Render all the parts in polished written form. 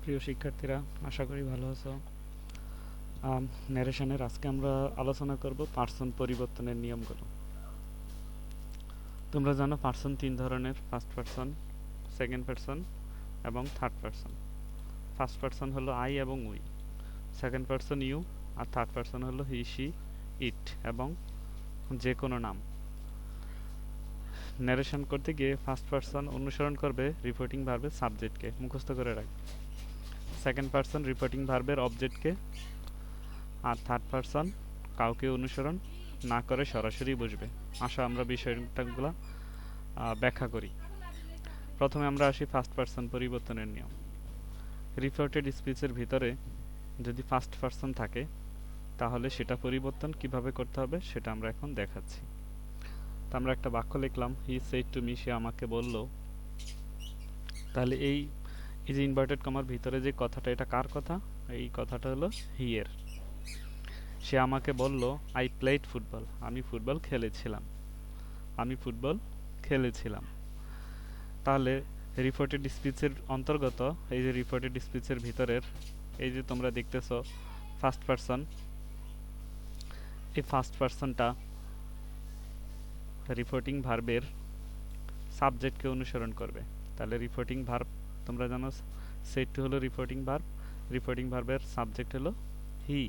প্রিয় শিক্ষার্থীরা, আশা করি ভালো আছো। ন্যারেশনের আজকে আমরা আলোচনা করব পার্সন পরিবর্তনের নিয়মগুলো। তোমরা জানো পার্সন তিন ধরনের: ফার্স্ট পার্সন, সেকেন্ড পার্সন এবং থার্ড পার্সন। ফার্স্ট পার্সন হলো আই এবং উই, সেকেন্ড পার্সন ইউ, আর থার্ড পার্সন হলো হি, শি, ইট এবং যে কোনো নাম। ন্যারেশন করতে গিয়ে ফার্স্ট পার্সন অনুসরণ করবে রিপোর্টিং ভার্বের সাবজেক্টকে, মুখস্থ করে রাখ। সেকেন্ড পার্সন রিপোর্টিং ভার্বের অবজেক্টকে, আর থার্ড পার্সন কাউকে অনুসরণ না করে সরাসরি বুঝবে। আসো আমরা বিষয়গুলো ব্যাখ্যা করি। প্রথমে আমরা আসি ফার্স্ট পার্সন পরিবর্তনের নিয়ম। রিপোর্টেড স্পিচের ভিতরে যদি ফার্স্ট পার্সন থাকে তাহলে সেটা পরিবর্তন কিভাবে করতে হবে সেটা আমরা এখন দেখাচ্ছি। তো আমরা একটা বাক্য লিখলাম, হি সেড টু মি, সে আমাকে বলল। তাহলে এই যে ইনভার্টেড কমার ভিতরে যে কথাটা, এটা কার কথা? এই কথাটা হলো হি এর। সে আমাকে বলল, আই প্লেড ফুটবল, আমি ফুটবল খেলেছিলাম। আমি ফুটবল খেলেছিলাম। তাহলে রিপোর্টেড স্পিচের অন্তর্গত এই যে রিপোর্টেড স্পিচের ভিতরের এই যে তোমরা দেখতেছো ফার্স্ট পার্সন, এই ফার্স্ট পার্সনটা রিপোর্টিং ভার্বের সাবজেক্টকে অনুসরণ করবে। তাহলে রিপোর্টিং ভার্ব তোমরা জানো সেট টু হলো রিপোর্টিং ভার্ব, রিপোর্টিং ভার্বের সাবজেক্ট হলো হি।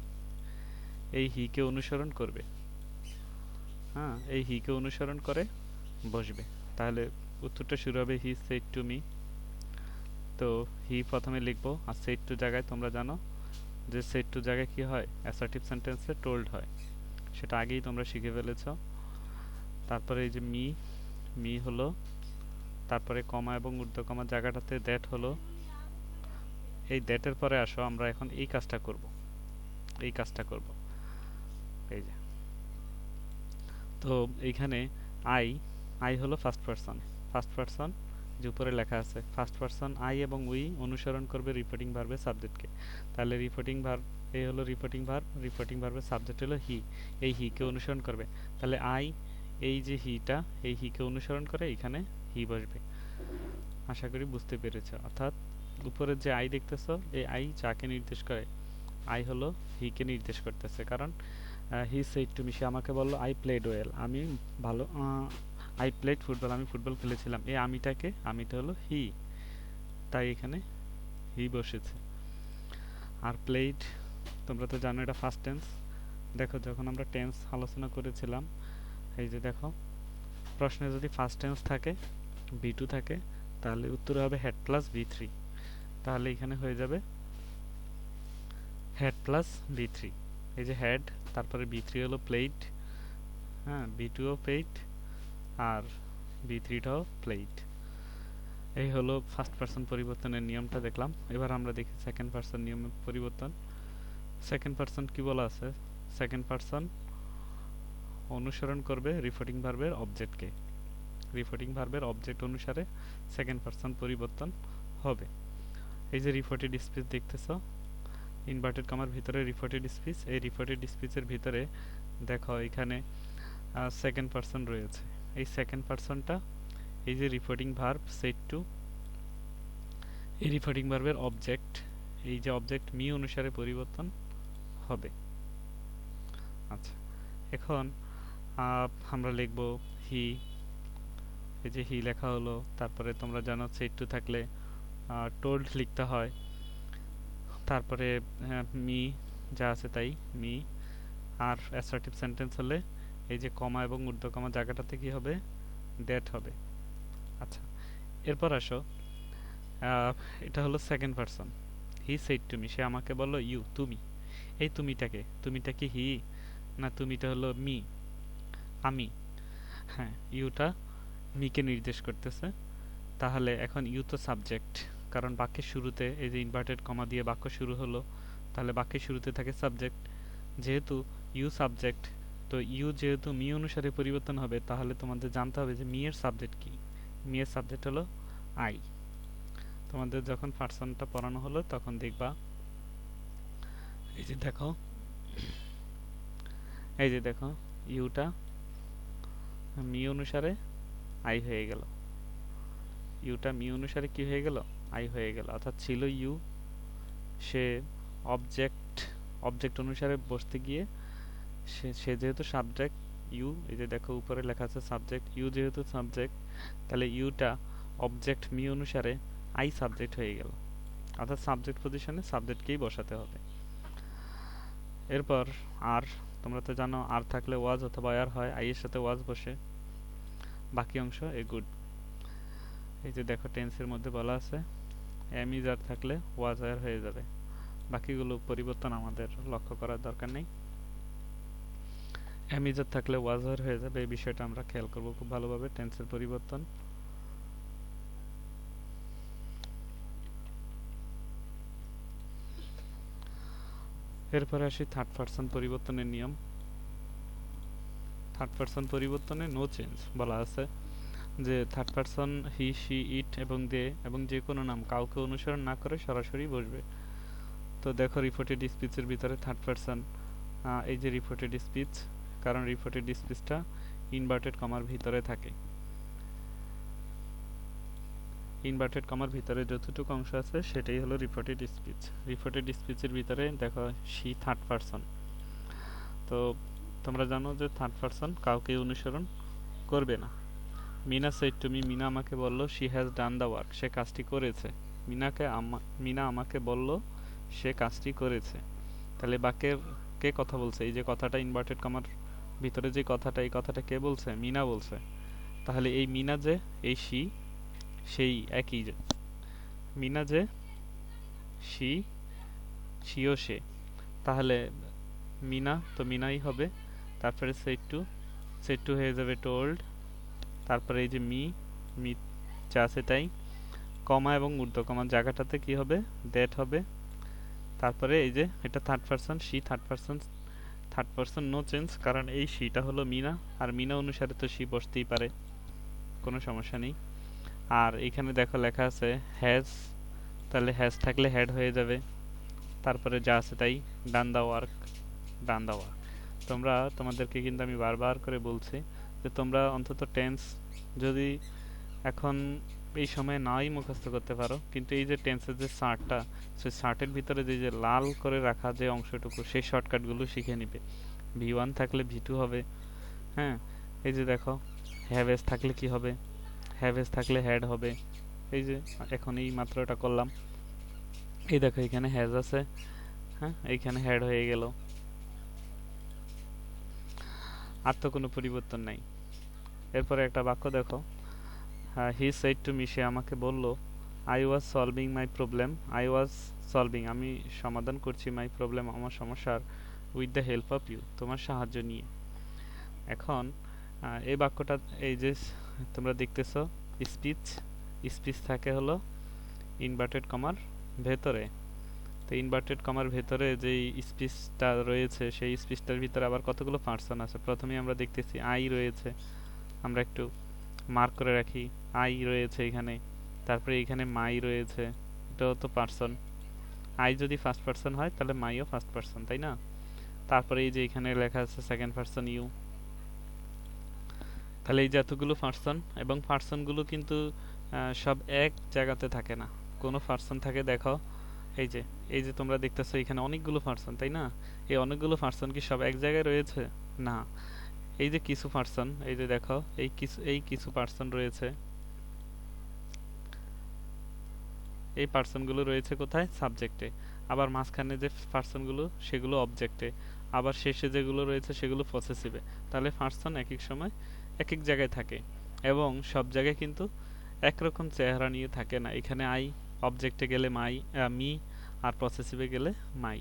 এই হিকে অনুসরণ করবে, হ্যাঁ, এই হিকে অনুসরণ করে বসবে। তাহলে উত্তরটা শুরু হবে হি সেড টু মি। তো হি প্রথমে লিখবো, আর সেড টু জায়গায় তোমরা জানো যে সেড টু জায়গায় কি হয়, অ্যাসার্টিভ সেন্টেন্সে টোল্ড হয়, সেটা আগেই তোমরা শিখে ফেলেছো। তারপরে এই যে মি, মি হলো, তারপরে কমা এবং ঊর্ধ্বকমার জায়গাটাতে দ্যাট হলো। এই দ্যাটের পরে আসো আমরা এখন এই কাজটা করব, এই কাজটা করব। এই যে, তো এইখানে আই, আই হলো ফার্স্ট পার্সন। ফার্স্ট পার্সন যে উপরে লেখা আছে, ফার্স্ট পার্সন আই এবং উই অনুসরণ করবে রিপোর্টিং ভার্বের সাবজেক্টকে। তাহলে রিপোর্টিং ভার্ব, এই হলো রিপোর্টিং ভার্ব, রিপোর্টিং ভার্বের সাবজেক্ট হলো হি। এই হিকে অনুসরণ করবে। তাহলে আই, এই যে হিটা, এই হিকে অনুসরণ করে এখানে হি বসবে। আশা করি বুঝতে পেরেছ। অর্থাৎ উপরের যে আই দেখতেছো, এই আই যাকে নির্দেশ করে, আই হলো হিকে নির্দেশ করতেছে। কারণ হি সেড টু মি, সে আমাকে বললো আই প্লেড ওয়েল, আমি ভালো, আই প্লেড ফুটবল, আমি ফুটবল খেলেছিলাম। এই আমিটাকে, আমিটা হলো হি, তাই এখানে হি বসেছে। আর প্লেড তোমরা তো জানো এটা ফার্স্ট টেন্স। দেখো যখন আমরা টেন্স আলোচনা করেছিলাম, এই যে দেখো প্রশ্নে যদি ফার্স্ট টেন্স থাকে, বি টু থাকে, তাহলে উত্তর হবে হেড প্লাস বি থ্রি। তাহলে এখানে হয়ে যাবে হেড প্লাস বি থ্রি। এই যে হেড, তারপরে বি থ্রি হলো প্লেট, হ্যাঁ, বি টুও প্লেট, আর বি থ্রিটাও প্লেট। এই হলো ফার্স্ট পার্সন পরিবর্তনের নিয়মটা দেখলাম। এবার আমরা দেখি সেকেন্ড পার্সন নিয়মের পরিবর্তন। সেকেন্ড পার্সন কি বলা আছে? সেকেন্ড পার্সন অনুসরণ করবে রিপোর্টিং ভার্বের অবজেক্টকে। রিপোর্টিং ভার্বের অবজেক্ট অনুসারে সেকেন্ড পার্সন পরিবর্তন হবে। এই যে রিপোর্টেড স্পিচ দেখতেছ, ইনভার্টেড কমার ভিতরে রিপোর্টেড স্পিচ, এই রিপোর্টেড স্পিচের ভিতরে দেখো এখানে সেকেন্ড পার্সন রয়েছে। এই সেকেন্ড পার্সনটা এই যে রিপোর্টিং ভার্ব সেট টু, এই রিপোর্টিং ভার্বের অবজেক্ট, এই যে অবজেক্ট মি অনুসারে পরিবর্তন হবে। আচ্ছা, এখন আমরা লিখব হি। এই যে হি লেখা হলো, তারপরে তোমরা জানো সেট টু থাকলে টোল্ড লিখতে হয়। তারপরে মি যা আছে তাই মি। আর অ্যাসার্টিভ সেন্টেন্স হলে এই যে কমা এবং ঊর্ধ্বকমা জায়গাটাতে কি হবে, দ্যাট হবে। আচ্ছা, এরপর আসো, এটা হলো second person. He said to me, সে আমাকে বললো ইউ, তুমি। এই তুমিটাকে, তুমিটা কি হি, না তুমিটা হলো মি, আমি। হ্যাঁ, ইউটা মিকে নির্দেশ করতেছে। তাহলে এখন ইউ তো সাবজেক্ট, কারণ বাক্যের শুরুতে এই যে ইনভার্টেড কমা দিয়ে বাক্য শুরু হলো, তাহলে বাক্যের শুরুতে থাকে সাবজেক্ট। যেহেতু ইউ সাবজেক্ট, তো ইউ যেহেতু মি অনুসারে পরিবর্তন হবে, তাহলে তোমাদের জানতে হবে যে মি এর সাবজেক্ট কি। মি এর সাবজেক্ট হলো আই। তোমাদের যখন পার্সনটা পড়ানো হলো তখন দেখবা, এই যে দেখো, এই যে দেখো ইউটা মি অনুসারে আই হয়ে গেল। ইউটা মি অনুসারে কি হয়ে গেল, আই হয়ে গেল। অর্থাৎ ছিল ইউ, সে অবজেক্ট অবজেক্ট অনুসারে বসতে গিয়ে সে যেহেতু সাবজেক্ট ইউ, এই যে দেখো উপরে লেখা আছে সাবজেক্ট ইউ, যেহেতু সাবজেক্ট তাহলে ইউটা অবজেক্ট মি অনুসারে আই সাবজেক্ট হয়ে গেল, অর্থাৎ সাবজেক্ট পজিশনে সাবজেক্টকেই বসাতে হবে। এরপর আর, তোমরা তো জানো আর থাকলে ওয়াজ অথবা আর হয়, আই এর সাথে ওয়াজ বসে, বাকি অংশ এ গুড। এই যে দেখো টেন্সের মধ্যে বলা আছে এম ইজ আর থাকলে ওয়াজ আর হয়ে যাবে, বাকিগুলো পরিবর্তন আমাদের লক্ষ্য করার দরকার নেই। এম ইজ আর থাকলে ওয়াজ আর হয়ে যাবে, এই বিষয়টা আমরা খেয়াল করব খুব ভালোভাবে, টেন্সের পরিবর্তন। এরপরে আসি থার্ড পারসন পরিবর্তনের নিয়ম। থার্ড পারসন পরিবর্তনে নো চেঞ্জ বলা আছে যে থার্ড পারসন হি, শি, ইট এবং দে এবং যে কোনো নাম কাউকে অনুসরণ না করে সরাসরি বসবে। তো দেখো রিপোর্টেড স্পিচের ভিতরে থার্ড পারসন, এই যে রিপোর্টেড স্পিচ, কারণ রিপোর্টেড স্পিচটা ইনভার্টেড কমার ভিতরে থাকে। ইনভার্টেড কমার ভিতরে যতটুকু অংশ আছে সেটাই হলো রিপোর্টেড স্পিচ। রিপোর্টেড স্পিচের ভিতরে দেখো শি থার্ড পারসন। তো তোমরা জানো যে থার্ড পারসন কাউকে অনুসরণ করবে না। Meena said to me, Meena আমাকে বলল she has done the work, সে কাজটি করেছে। মিনা আমাকে বলল সে কাজটি করেছে। তাহলে বাক্যের কে কথা বলছে? এই যে কথাটা ইনভার্টেড কমার ভিতরে যে কথাটা, এই কথাটা কে বলছে? মিনা বলছে। তাহলে এই মিনা যে, এই শি সেই একই, যে মিনা যে শি, সিও সে, তাহলে মিনা তো মিনাই হবে। তারপরে সেড টু হয়ে যাবে টোল্ড। তারপরে এই যে মি, মি যা আছে তাই, কমা এবং ঊর্ধ্ব কমার জায়গাটাতে কি হবে? দ্যাট হবে। তারপরে এই যে এটা third person, she third person, third person no change, কারণ এই শিটা হলো মিনা, আর মিনা অনুসারে তো শি বসতেই পারে, কোনো সমস্যা নেই। আর এখানে দেখো লেখা আছে হ্যাজ, তাহলে হ্যাজ থাকলে হ্যাড হয়ে যাবে। তারপরে যা আছে তাই, ডান the work, done the work. তোমাদেরকে কিন্তু আমি বারবার করে বলছি যে তোমরা অন্তত টেন্স যদি এখন এই সময় নাই মুখস্থ করতে পারো, কিন্তু এই যে টেন্সের যে শার্টটা, সেই শার্টের ভিতরে যে লাল করে রাখা যে অংশটুকু, সেই শর্টকাটগুলো শিখে নিবে। ভি1 থাকলে ভি2 হবে। হ্যাঁ, এই যে দেখো হ্যাভেজ থাকলে কি হবে? হ্যাভেজ থাকলে হ্যাড হবে। এই যে এখন এই মাত্র এটা করলাম, এই দেখো এখানে হ্যাজ আছে, হ্যাঁ এইখানে হ্যাড হয়ে গেল, আর তো কোনো পরিবর্তন নাই। এরপরে একটা বাক্য দেখো, হি সেড টু মি, সে আমাকে বলল, I was solving my problem, I was solving আমি সমাধান করছি, মাই প্রবলেম আমার সমস্যার, with the help of you তোমার সাহায্য নিয়ে। এখন এই বাক্যটা, এই যে তোমরা দেখতেছো স্পিচ, স্পিচ থাকে হলো ইনভার্টেড কমার ভেতরে। তো ইনভার্টেড কমার ভেতরে যেই স্পিচটা রয়েছে, সেই স্পিচটার ভিতরে আবার কতগুলো পার্সন আছে। প্রথমেই আমরা দেখতেছি আই রয়েছে, আমরা একটু মার্ক করে রাখি, আই রয়েছে এখানে। তারপরে এখানে মাই রয়েছে, এটাও তো পার্সন। আই যদি ফার্স্ট পার্সন হয় তাহলে মাইও ফার্স্ট পার্সন, তাই না? তারপরে এই যে এখানে লেখা আছে সেকেন্ড পার্সন ইউ। তাহলে এই যে এতগুলো পার্সন, এবং পার্সনগুলো কিন্তু সব এক জায়গাতে থাকে না, কোনো পার্সন থাকে দেখো এই যে, এই যে তোমরা দেখতেছো এখানে অনেকগুলো পার্সন, তাই না? এই অনেকগুলো পার্সন কি সব এক জায়গায় রয়েছে? না, এই যে কিছু পার্সন, এই যে দেখো এই কিছু পার্সন রয়েছে, এই পার্সনগুলো রয়েছে কোথায়? সাবজেক্টে। আবার মাঝখানে যে পার্সনগুলো সেগুলো অবজেক্টে, আবার শেষে যেগুলো রয়েছে সেগুলো পসেসিভে। তাহলে পার্সন এক এক সময় এক এক জায়গায় থাকে, এবং সব জায়গায় কিন্তু একরকম চেহারা নিয়ে থাকে না। এখানে আই, অবজেক্টে গেলে মি, আর পসেসিভে গেলে মাই।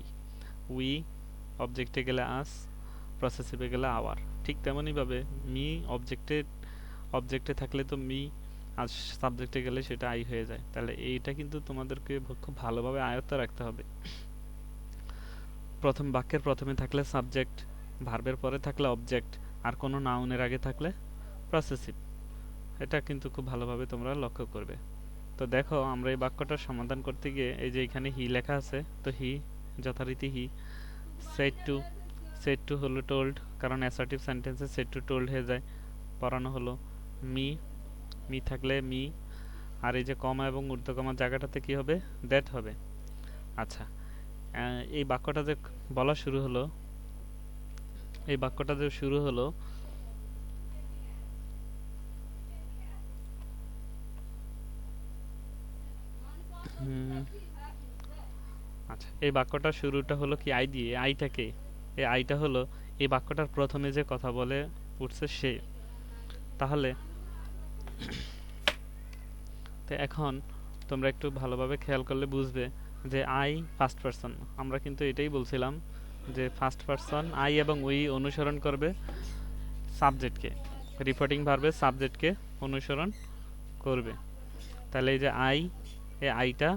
উই, অবজেক্টে গেলে আস, পসেসিভে গেলে আওয়ার। ঠিক তেমনইভাবে মি অবজেক্টে থাকলে তো মি, আর সাবজেক্টে গেলে সেটা আই হয়ে যায়। তাহলে এইটা কিন্তু তোমাদেরকে খুব ভালোভাবে আয়ত্তে রাখতে হবে। প্রথম বাক্যের প্রথমে থাকলে সাবজেক্ট, ভার্বের পরে থাকলে অবজেক্ট, আর কোনো নাউনের আগে থাকলে পসেসিভ। এটা কিন্তু খুব ভালোভাবে তোমরা লক্ষ্য করবে। তো দেখো আমরা এই বাক্যটার সমাধান করতে গিয়ে এই যে এখানে হি লেখা আছে, তো হি যথারীতি হি, সেড টু হলো টোল্ড, কারণ অ্যাসার্টিভ সেন্টেন্সে সেড টু টোল্ড হয়ে যায়, পড়ানো হলো। মি থাকলে মি, আর এই যে কমা এবং ঊর্ধ্বকমার জায়গাটাতে কি হবে? দ্যাট হবে। আচ্ছা, এই বাক্যটা যে বলা শুরু হলো, এই বাক্যটা যে শুরু হলো, আচ্ছা, এই বাক্যটা শুরুটা হলো কি আই দিয়ে। আইটাকে, এই আইটা হলো এই বাক্যটার প্রথমে যে কথা বলে উঠছে সে। তাহলে তো এখন তোমরা একটু ভালোভাবে খেয়াল করলে বুঝবে যে আই ফার্স্ট পারসন। আমরা কিন্তু এটাই বলছিলাম যে ফার্স্ট পারসন আই এবং উই অনুসরণ করবে সাবজেক্টকে, রিপোর্টিং ভার্বের সাবজেক্টকে অনুসরণ করবে। তাহলে এই যে আই, এই আইটা,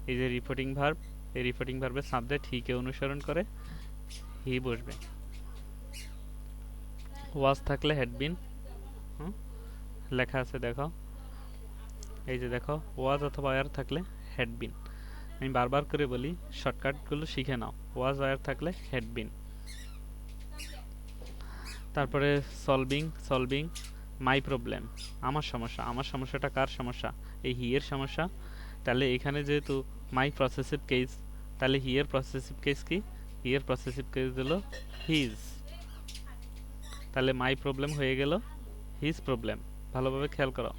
এই যে রিপোর্টিং ভার্ব, এই রিপোর্টিং ভার্বের সাবজেক্ট হিকে অনুসরণ করে, হি বসবে। ওয়াজ থাকলে হ্যাড বিন লেখা আছে, দেখো এই যে দেখো, ওয়াজ অথবা ওয়ার থাকলে হ্যাড বিন। আমি বারবার করে বলি, শর্টকাটগুলো শিখে নাও। ওয়াজ ওয়ার থাকলে হ্যাড বিন। তারপরে সলভিং, সলভিং মাই প্রবলেম, আমার সমস্যা। আমার সমস্যাটা কার সমস্যা? এই হি এর সমস্যা। তাহলে এখানে যেহেতু মাই প্রসেসিভ কেস, তাহলে হি এর প্রসেসিভ কেস কি? হি এর প্রসেসিভ কেস হলো হিজ। তাহলে মাই প্রবলেম হয়ে গেল হিজ প্রবলেম। ভালোভাবে খেয়াল করো,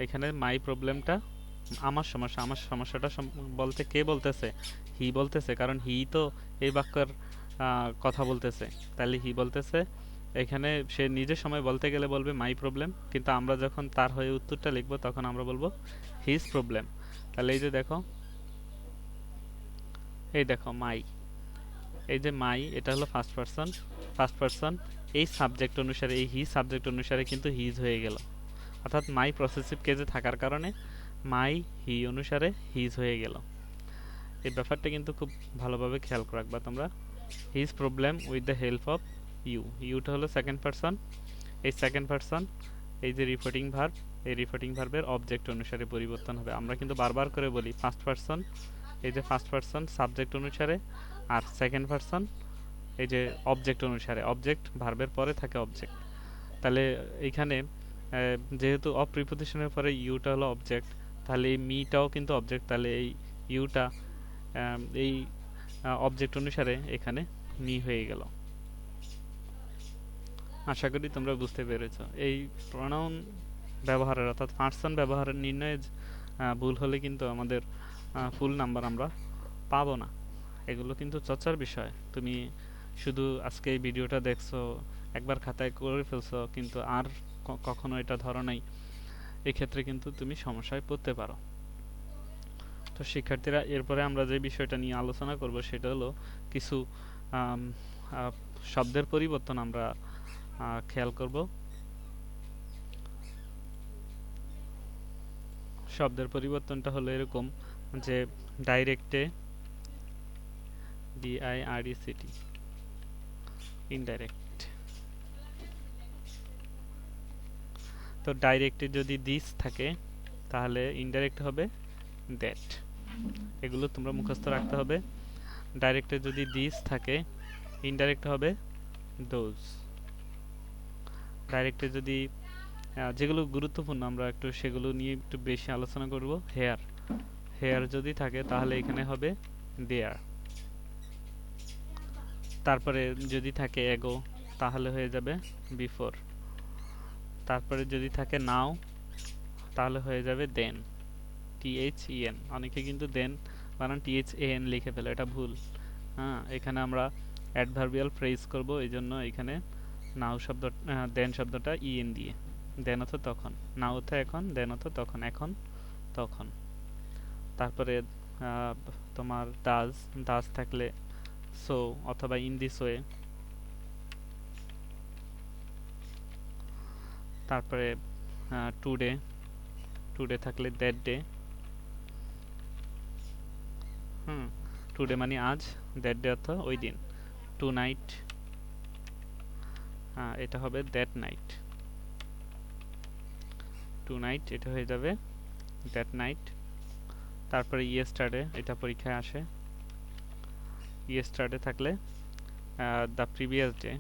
এখানে মাই প্রবলেমটা আমার সমস্যা। আমার সমস্যাটা বলতে কে বলতেছে? হি বলতেছে, কারণ হি তো এই বাক্যের কথা বলতেছে। তাহলে হি বলতেছে, এখানে সে নিজের সময় বলতে গেলে বলবে মাই প্রবলেম, কিন্তু আমরা যখন তার হয়ে উত্তরটা লিখবো তখন আমরা বলবো হিজ প্রবলেম। তাহলে এই যে দেখো, এই দেখো মাই, এই যে মাই, এটা হলো ফার্স্ট পারসন। ফার্স্ট পারসন এই সাবজেক্ট অনুসারে, এই হি সাবজেক্ট অনুসারে কিন্তু হিজ হয়ে গেল। অর্থাৎ মাই প্রসেসিভ কেজে থাকার কারণে মাই হি অনুসারে হিজ হয়ে গেল। এই ব্যাপারটা কিন্তু খুব ভালোভাবে খেয়াল রাখবা তোমরা। His problem with the help of you. ইউটা হলো সেকেন্ড পারসন। এই সেকেন্ড পারসন, এই যে রিপোর্টিং ভার্ব, এই রিপোর্টিং ভার্বের অবজেক্ট অনুসারে পরিবর্তন হবে। আমরা কিন্তু বারবার করে বলি ফার্স্ট পারসন, এই যে ফার্স্ট পারসন সাবজেক্ট অনুসারে, আর সেকেন্ড পারসন এই যে অবজেক্ট অনুসারে। অবজেক্ট ভার্বের পরে থাকে অবজেক্ট। তাহলে এইখানে যেহেতু অফ প্রিপোজিশনের পরে ইউটা হলো অবজেক্ট, তাহলে এই মিটাও কিন্তু অবজেক্ট। তাহলে এই ইউটা এই অবজেক্ট অনুসারে এখানে মি হয়ে গেল। আশা করি তোমরা বুঝতে পেরেছ। এই প্রোনাউন ব্যবহারের, অর্থাৎ পার্সন ব্যবহারের নির্ণয়ে ভুল হলে কিন্তু আমাদের ফুল নাম্বার আমরা পাবো না। এগুলো কিন্তু চর্চার বিষয়। তুমি শুধু আজকে এই ভিডিওটা দেখছো, একবার খাতায় করে ফেলছো, কিন্তু আর কখনো এটা ধরো নাই, এক্ষেত্রে কিন্তু তুমি সমস্যায় পড়তে পারো। তো শিক্ষার্থীরা, এরপরে আমরা যে বিষয়টা নিয়ে আলোচনা করব সেটা হলো কিছু শব্দের পরিবর্তন আমরা খেয়াল করব। শব্দের পরিবর্তনটা হলো এরকম যে ডাইরেক্টে, ডিআইআরইসিটি, ইনডাইরেক্ট। তো ডাইরেক্টে যদি দিস থাকে তাহলে ইনডাইরেক্ট হবে দ্যাট। এগুলো তোমরা মুখস্থ রাখতে হবে। ডাইরেক্টে যদি দিস থাকে ইনডাইরেক্ট হবে দোজ। ডাইরেক্টে যদি যেগুলো গুরুত্বপূর্ণ আমরা একটু সেগুলো নিয়ে একটু বেশি আলোচনা করব। হেয়ার, হেয়ার যদি থাকে তাহলে এখানে হবে দেয়ার। তারপরে যদি থাকে এগো তাহলে হয়ে যাবে বিফোর। তারপরে যদি থাকে নাও তাহলে হয়ে যাবে দেন, THEN। অনেকে কিন্তু দেন বানান THAN লিখে ফেলে, এটা ভুল। হ্যাঁ, এখানে আমরা অ্যাডভার্বিয়াল ফ্রেজ করব, এই জন্য এখানে নাও শব্দ, দেন শব্দটা ইএন দিয়ে। দেন অর্থ তখন, নাও অর্থ এখন, দেন অর্থ তখন, এখন তখন। তারপরে তোমার ডাজ, ডাজ থাকলে সো অথবা ইন দিস ওয়ে। তারপরে টুডে, টুডে থাকলে দ্যাট ডে। টুডে মানে আজ, দ্যাট ডে অর্থ ওই দিন। টু নাইট, এটা হবে দ্যাট নাইট। টু নাইট এটা হয়ে যাবে দ্যাট নাইট। তারপরে ইয়েস্টারডে, এটা পরীক্ষায় আসে। ইয়েস্টারডে থাকলে দ্য প্রিভিয়াস ডে।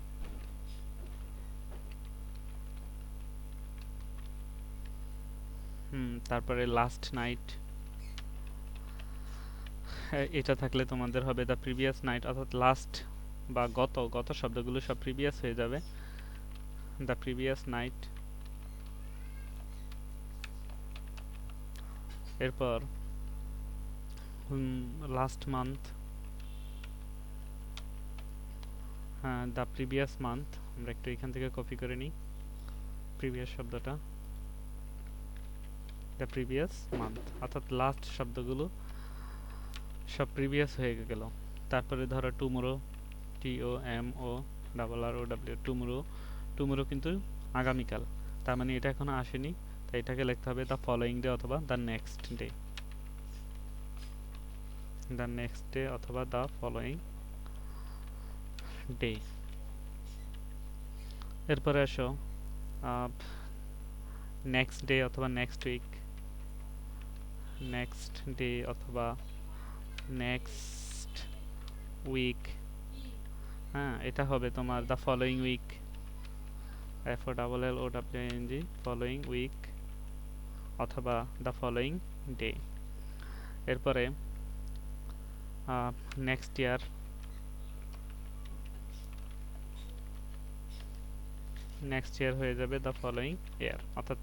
তারপরে লাস্ট নাইট, এটা থাকলে তোমাদের হবে দ্য প্রিভিয়াস নাইট, অর্থাৎ লাস্ট বা গত গত শব্দগুলো সব প্রিভিয়াস হয়ে যাবে। The previous night. এরপর লাস্ট মান্থ, হ্যাঁ দ্য প্রিভিয়াস মান্থ। আমরা একটু এখান থেকে কপি করে নিই প্রিভিয়াস শব্দটা, দ্য প্রিভিয়াস মান্থ, অর্থাৎ লাস্ট শব্দগুলো সব প্রিভিয়াস হয়ে গেল। তারপরে ধরো টুমোরো, TOMORROW, টুমোরো। টুমোরো কিন্তু আগামীকাল, তার মানে এটা এখনো আসেনি, তাই এটাকে লিখতে হবে দ্য ফলোয়িং ডে অথবা the next day. The next day অথবা দ্য ফলোয়িং ডে। এরপরে আসো নেক্সট ডে অথবা নেক্সট উইক, নেক্সট ডে অথবা নেক্সট উইক। হ্যাঁ, এটা হবে তোমার the following week, FOLLOWING, following week অথবা দ্য ফলোয়িং ডে। এরপরে নেক্সট ইয়ার, নেক্সট ইয়ার হয়ে যাবে দ্য ফলোয়িং ইয়ার, অর্থাৎ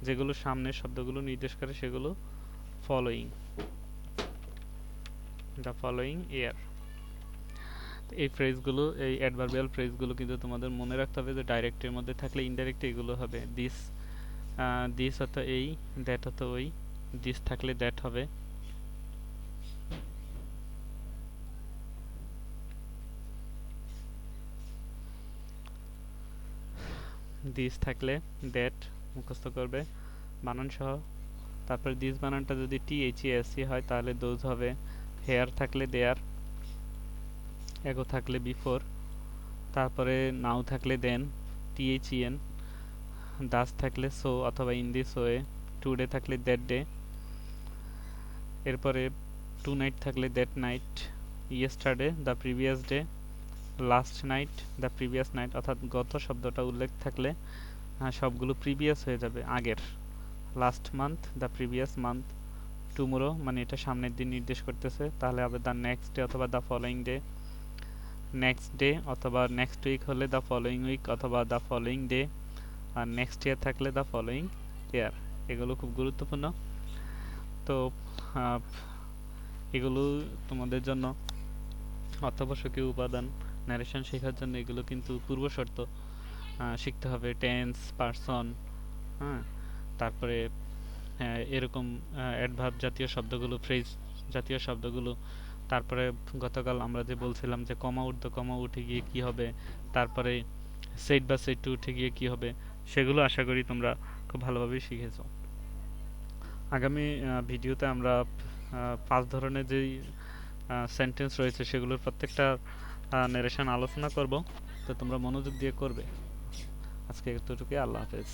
যেগুলো সামনের শব্দগুলো নির্দেশ করে সেগুলো ফলোয়িং, দ্য ফলোয়িং ইয়ার। এই ফ্রেজগুলো, এই অ্যাডভার্বিয়াল ফ্রেজগুলো কিন্তু তোমাদের মনে রাখতে হবে যে ডাইরেক্টের মধ্যে থাকলে ইনডাইরেক্ট এগুলো হবে দিস, দিস হতো এই, দ্যাট হতো ওই, দিস থাকলে দ্যাট হবে। দিস থাকলে দ্যাট মুখস্থ করবে বানান সহ। তারপর দিস বানানটা যদি THESE হয় তাহলে দোজ হবে। হেয়ার থাকলে দেয়ার, এগো থাকলে বিফোর, তারপরে নাও থাকলে দেন, THEN, দাস থাকলে সো অথবা ইন দিস ওয়ে, টুডে থাকলে দ্যাট ডে, এরপরে টু নাইট থাকলে that night, yesterday the previous day, last night the previous night, অর্থাৎ গত শব্দটা উল্লেখ থাকলে সবগুলো প্রিভিয়াস হয়ে যাবে আগের। Last month the previous month, tomorrow মানে এটা সামনের দিন নির্দেশ করতেছে, তাহলে হবে দ্য নেক্সট ডে অথবা the following day. Next day অথবা নেক্সট উইক হলে দ্য ফলোয়িং উইক অথবা দ্য ফলোয়িং ডে, আর নেক্সট ইয়ার থাকলে দ্য ফলোয়িং ইয়ার। এগুলো খুব গুরুত্বপূর্ণ। তো এগুলো তোমাদের জন্য অত্যাবশ্যকীয় উপাদান। ন্যারেশন শেখার জন্য এগুলো কিন্তু পূর্ব শর্ত শিখতে হবে। টেন্স, পারসন, হ্যাঁ, তারপরে এরকম অ্যাডভার্ব জাতীয় শব্দগুলো, ফ্রেজ জাতীয় শব্দগুলো। তারপরে গতকাল আমরা যে বলছিলাম যে কমা ঊর্ধ্ব কমা উঠে গিয়ে কি হবে, তারপরে সেট বা সেট টু উঠে গিয়ে কি হবে, সেগুলো আশা করি তোমরা খুব ভালোভাবেই শিখেছো। আগামী ভিডিওতে আমরা 5 ধরনের যেই সেন্টেন্স রয়েছে সেগুলোর প্রত্যেকটা নারেশন আলোচনা করব, তো তোমরা মনোযোগ দিয়ে করবে। আজকে এতটুকুই, আল্লাহ হাফেজ।